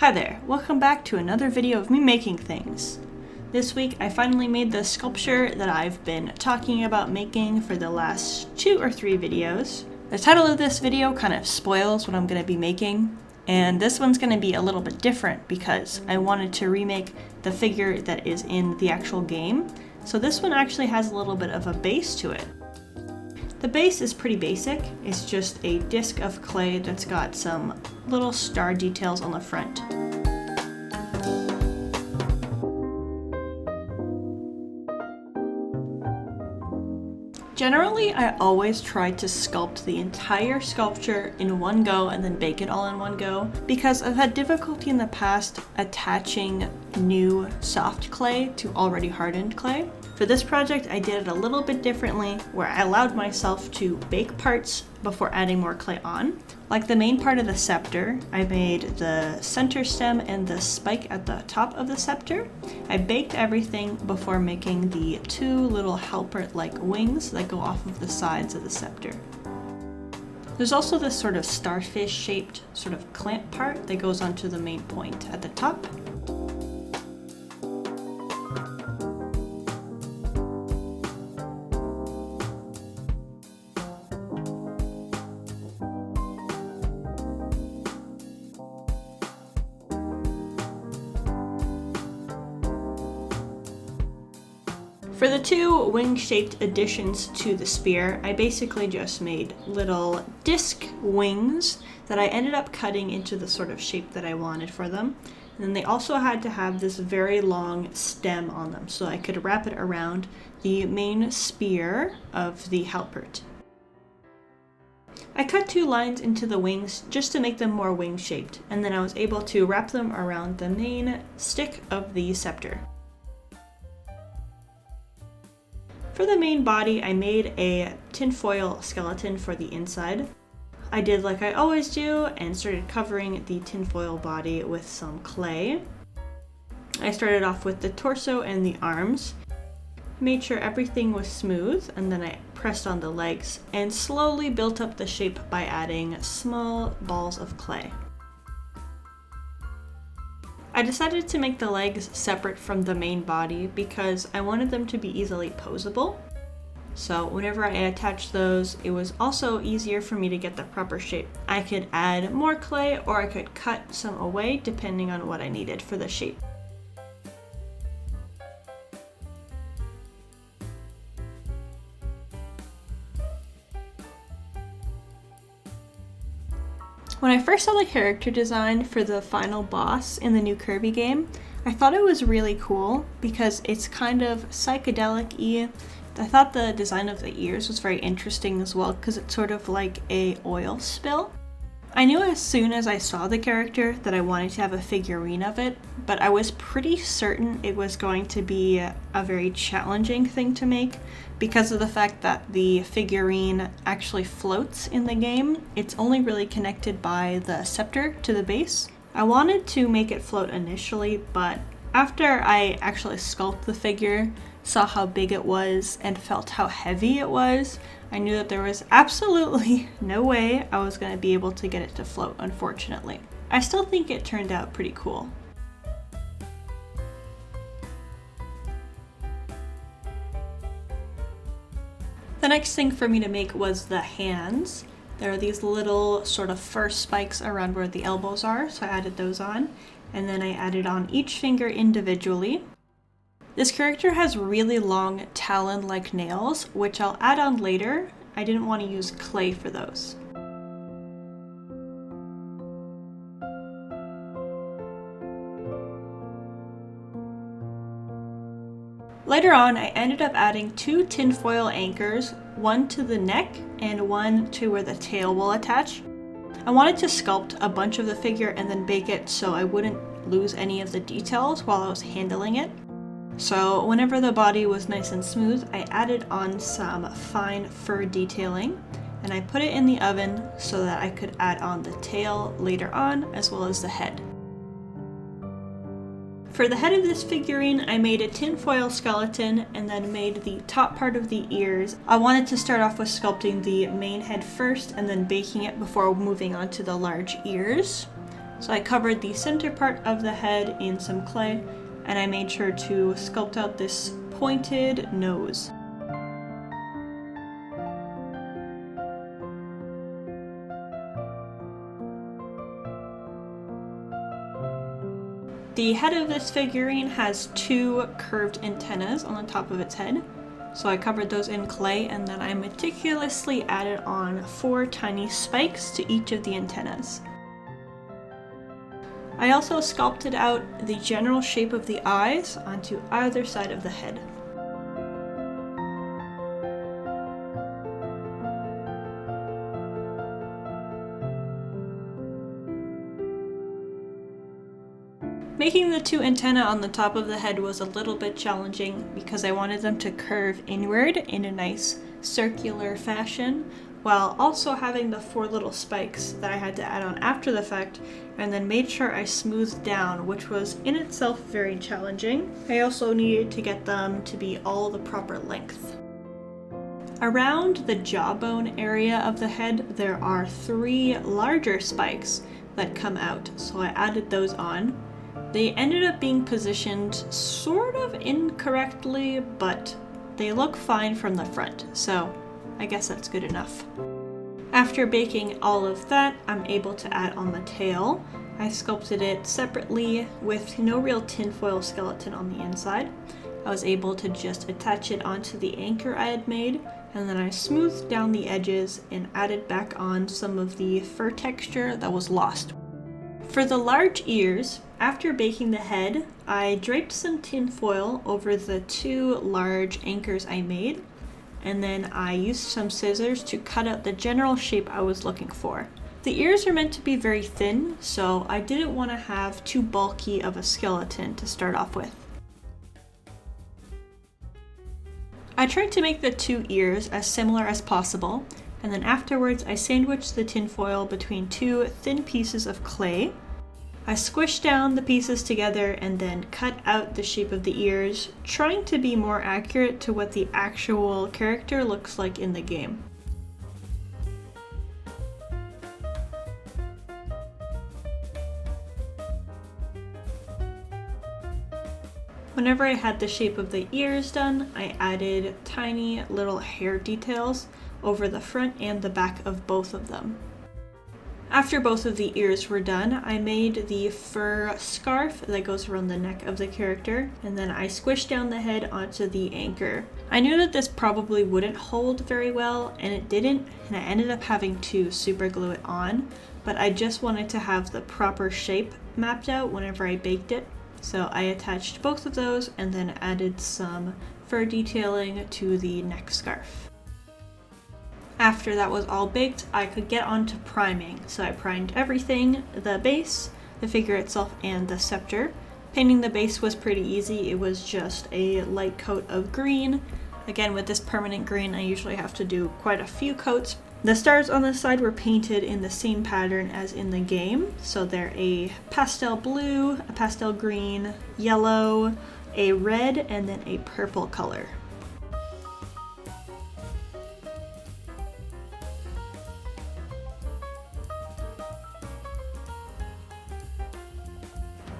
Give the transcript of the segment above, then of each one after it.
Hi there, welcome back to another video of me making things. This week I finally made the sculpture that I've been talking about making for the last 2 or 3 videos. The title of this video kind of spoils what I'm going to be making, and this one's going to be a little bit different because I wanted to remake the figure that is in the actual game. So this one actually has a little bit of a base to it. The base is pretty basic. It's just a disc of clay that's got some little star details on the front. Generally, I always try to sculpt the entire sculpture in one go and then bake it all in one go because I've had difficulty in the past attaching new soft clay to already hardened clay. For this project, I did it a little bit differently where I allowed myself to bake parts before adding more clay on. Like the main part of the scepter, I made the center stem and the spike at the top of the scepter. I baked everything before making the 2 little helper-like wings that go off of the sides of the scepter. There's also this sort of starfish-shaped sort of clamp part that goes onto the main point at the top. For the 2 wing-shaped additions to the spear, I basically just made little disc wings that I ended up cutting into the sort of shape that I wanted for them. And then they also had to have this very long stem on them so I could wrap it around the main spear of the halberd. I cut 2 lines into the wings just to make them more wing-shaped, and then I was able to wrap them around the main stick of the scepter. For the main body, I made a tinfoil skeleton for the inside. I did like I always do and started covering the tinfoil body with some clay. I started off with the torso and the arms, made sure everything was smooth, and then I pressed on the legs and slowly built up the shape by adding small balls of clay. I decided to make the legs separate from the main body because I wanted them to be easily posable. So whenever I attached those, it was also easier for me to get the proper shape. I could add more clay or I could cut some away depending on what I needed for the shape. When I first saw the character design for the final boss in the new Kirby game, I thought it was really cool because it's kind of psychedelic-y. I thought the design of the ears was very interesting as well because it's sort of like a oil spill. I knew as soon as I saw the character that I wanted to have a figurine of it, but I was pretty certain it was going to be a very challenging thing to make because of the fact that the figurine actually floats in the game. It's only really connected by the scepter to the base. I wanted to make it float initially, but after I actually sculpted the figure, saw how big it was, and felt how heavy it was, I knew that there was absolutely no way I was going to be able to get it to float, unfortunately. I still think it turned out pretty cool. The next thing for me to make was the hands. There are these little sort of fur spikes around where the elbows are, so I added those on, and then I added on each finger individually. This character has really long talon-like nails, which I'll add on later. I didn't want to use clay for those. Later on, I ended up adding 2 tinfoil anchors, one to the neck and one to where the tail will attach. I wanted to sculpt a bunch of the figure and then bake it so I wouldn't lose any of the details while I was handling it. So whenever the body was nice and smooth, I added on some fine fur detailing and I put it in the oven so that I could add on the tail later on as well as the head. For the head of this figurine, I made a tinfoil skeleton and then made the top part of the ears. I wanted to start off with sculpting the main head first and then baking it before moving on to the large ears. So I covered the center part of the head in some clay, and I made sure to sculpt out this pointed nose. The head of this figurine has two curved antennas on the top of its head, so I covered those in clay, and then I meticulously added on 4 tiny spikes to each of the antennas. I also sculpted out the general shape of the eyes onto either side of the head. Making the 2 antennae on the top of the head was a little bit challenging because I wanted them to curve inward in a nice circular fashion, while also having the 4 little spikes that I had to add on after the fact, and then made sure I smoothed down, which was in itself very challenging. I also needed to get them to be all the proper length. Around the jawbone area of the head, there are 3 larger spikes that come out, so I added those on. They ended up being positioned sort of incorrectly, but they look fine from the front, so I guess that's good enough. After baking all of that, I'm able to add on the tail. I sculpted it separately with no real tinfoil skeleton on the inside. I was able to just attach it onto the anchor I had made, and then I smoothed down the edges and added back on some of the fur texture that was lost. For the large ears, after baking the head, I draped some tin foil over the 2 large anchors I made, and then I used some scissors to cut out the general shape I was looking for. The ears are meant to be very thin, so I didn't want to have too bulky of a skeleton to start off with. I tried to make the 2 ears as similar as possible, and then afterwards I sandwiched the tinfoil between 2 thin pieces of clay. I squished down the pieces together and then cut out the shape of the ears, trying to be more accurate to what the actual character looks like in the game. Whenever I had the shape of the ears done, I added tiny little hair details over the front and the back of both of them. After both of the ears were done, I made the fur scarf that goes around the neck of the character, and then I squished down the head onto the anchor. I knew that this probably wouldn't hold very well, and it didn't, and I ended up having to super glue it on, but I just wanted to have the proper shape mapped out whenever I baked it. So I attached both of those and then added some fur detailing to the neck scarf. After that was all baked, I could get on to priming. So I primed everything, the base, the figure itself, and the scepter. Painting the base was pretty easy. It was just a light coat of green. Again, with this permanent green, I usually have to do quite a few coats. The stars on the side were painted in the same pattern as in the game. So they're a pastel blue, a pastel green, yellow, a red, and then a purple color.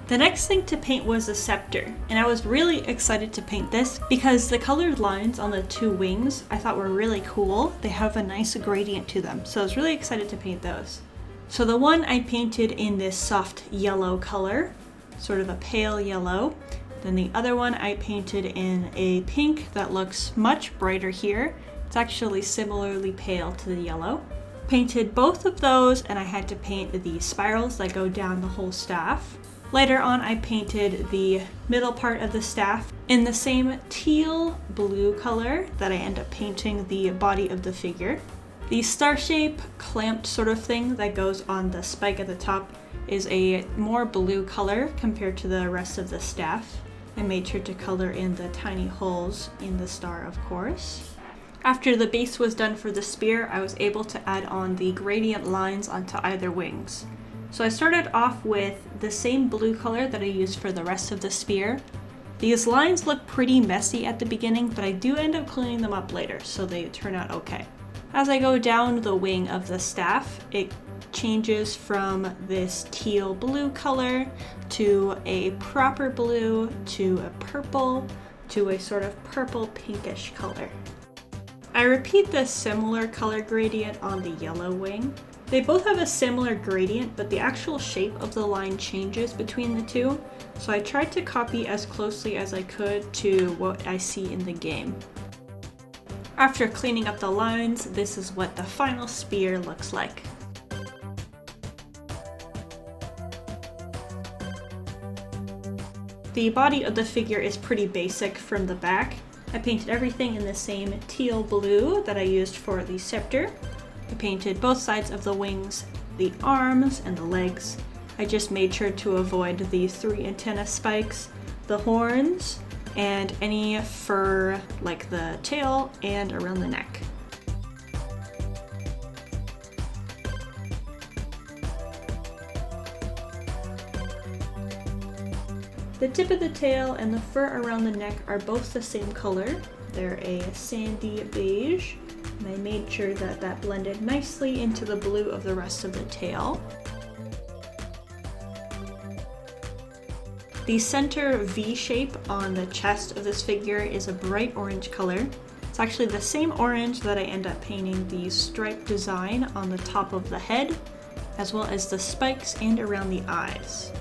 The next thing to paint was the scepter, and I was really excited to paint this because the colored lines on the 2 wings I thought were really cool. They have a nice gradient to them, so I was really excited to paint those. So the one I painted in this soft yellow color, sort of a pale yellow. Then the other one I painted in a pink that looks much brighter here. It's actually similarly pale to the yellow. Painted both of those, and I had to paint the spirals that go down the whole staff. Later on, I painted the middle part of the staff in the same teal blue color that I end up painting the body of the figure. The star shape clamped sort of thing that goes on the spike at the top is a more blue color compared to the rest of the staff. I made sure to color in the tiny holes in the star, of course. After the base was done for the spear, I was able to add on the gradient lines onto either wings. So I started off with the same blue color that I used for the rest of the spear. These lines look pretty messy at the beginning, but I do end up cleaning them up later, so they turn out okay. As I go down the wing of the staff, it changes from this teal blue color to a proper blue to a purple to a sort of purple pinkish color. I repeat this similar color gradient on the yellow wing. They both have a similar gradient, but the actual shape of the line changes between the two, so I tried to copy as closely as I could to what I see in the game. After cleaning up the lines, this is what the final spear looks like. The body of the figure is pretty basic from the back. I painted everything in the same teal blue that I used for the scepter. I painted both sides of the wings, the arms, and the legs. I just made sure to avoid the 3 antenna spikes, the horns, and any fur like the tail and around the neck. The tip of the tail and the fur around the neck are both the same color. They're a sandy beige, and I made sure that that blended nicely into the blue of the rest of the tail. The center V shape on the chest of this figure is a bright orange color. It's actually the same orange that I end up painting the stripe design on the top of the head, as well as the spikes and around the eyes.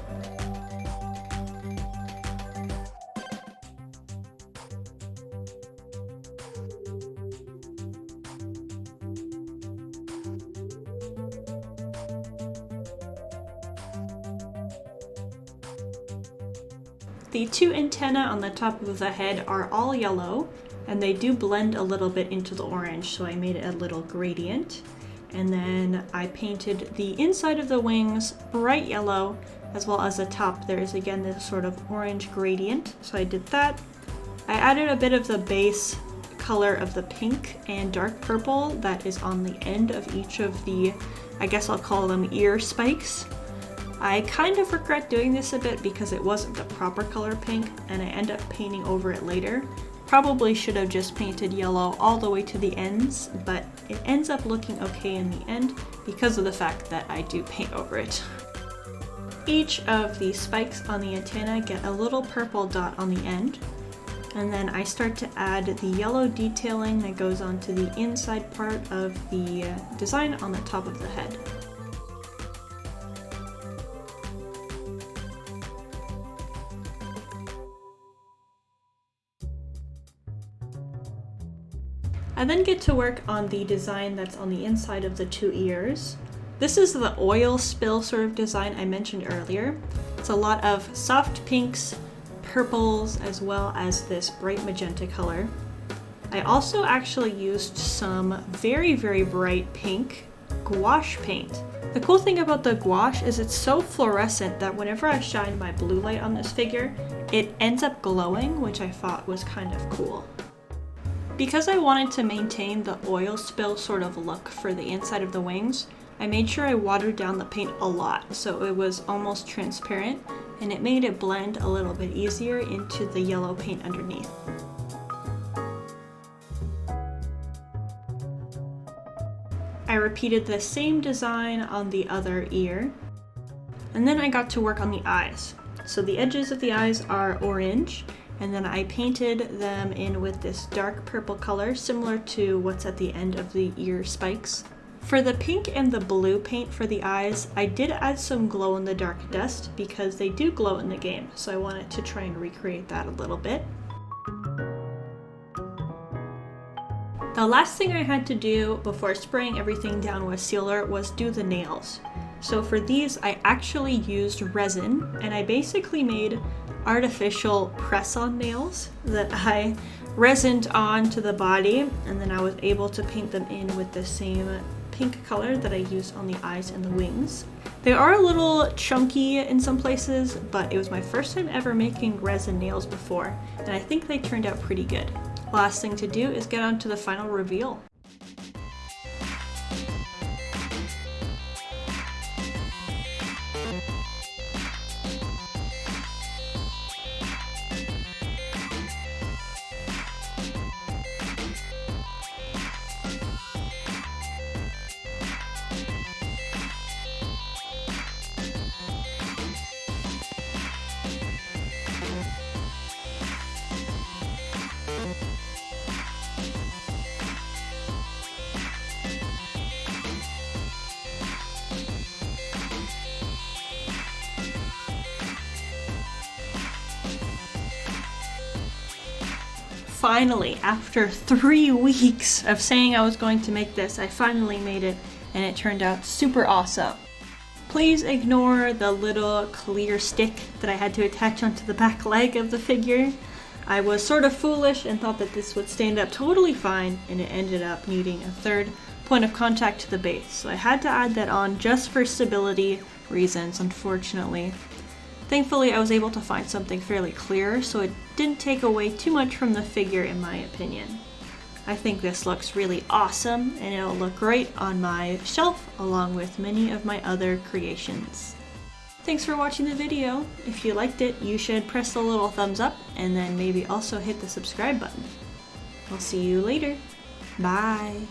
The 2 antennae on the top of the head are all yellow, and they do blend a little bit into the orange, so I made it a little gradient. And then I painted the inside of the wings bright yellow, as well as the top. There is again this sort of orange gradient, so I did that. I added a bit of the base color of the pink and dark purple that is on the end of each of the, I guess I'll call them ear spikes. I kind of regret doing this a bit because it wasn't the proper color pink and I end up painting over it later. Probably should have just painted yellow all the way to the ends, but it ends up looking okay in the end because of the fact that I do paint over it. Each of the spikes on the antenna get a little purple dot on the end, and then I start to add the yellow detailing that goes onto the inside part of the design on the top of the head. I then get to work on the design that's on the inside of the 2 ears. This is the oil spill sort of design I mentioned earlier. It's a lot of soft pinks, purples, as well as this bright magenta color. I also actually used some very, very bright pink gouache paint. The cool thing about the gouache is it's so fluorescent that whenever I shine my blue light on this figure, it ends up glowing, which I thought was kind of cool. Because I wanted to maintain the oil spill sort of look for the inside of the wings, I made sure I watered down the paint a lot so it was almost transparent, and it made it blend a little bit easier into the yellow paint underneath. I repeated the same design on the other ear, and then I got to work on the eyes. So the edges of the eyes are orange, and then I painted them in with this dark purple color, similar to what's at the end of the ear spikes. For the pink and the blue paint for the eyes, I did add some glow-in-the-dark dust because they do glow in the game, so I wanted to try and recreate that a little bit. The last thing I had to do before spraying everything down with sealer was do the nails. So for these, I actually used resin, and I basically made artificial press-on nails that I resined onto the body, and then I was able to paint them in with the same pink color that I used on the eyes and the wings. They are a little chunky in some places, but it was my first time ever making resin nails before, and I think they turned out pretty good. Last thing to do is get on to the final reveal. finally, after 3 weeks of saying I was going to make this, I finally made it, and it turned out super awesome. Please ignore the little clear stick that I had to attach onto the back leg of the figure. I was sort of foolish and thought that this would stand up totally fine, and it ended up needing a third point of contact to the base. So I had to add that on just for stability reasons, unfortunately. Thankfully, I was able to find something fairly clear, so it didn't take away too much from the figure in my opinion. I think this looks really awesome, and it'll look great on my shelf along with many of my other creations. Thanks for watching the video. If you liked it, you should press the little thumbs up and then maybe also hit the subscribe button. I'll see you later. Bye.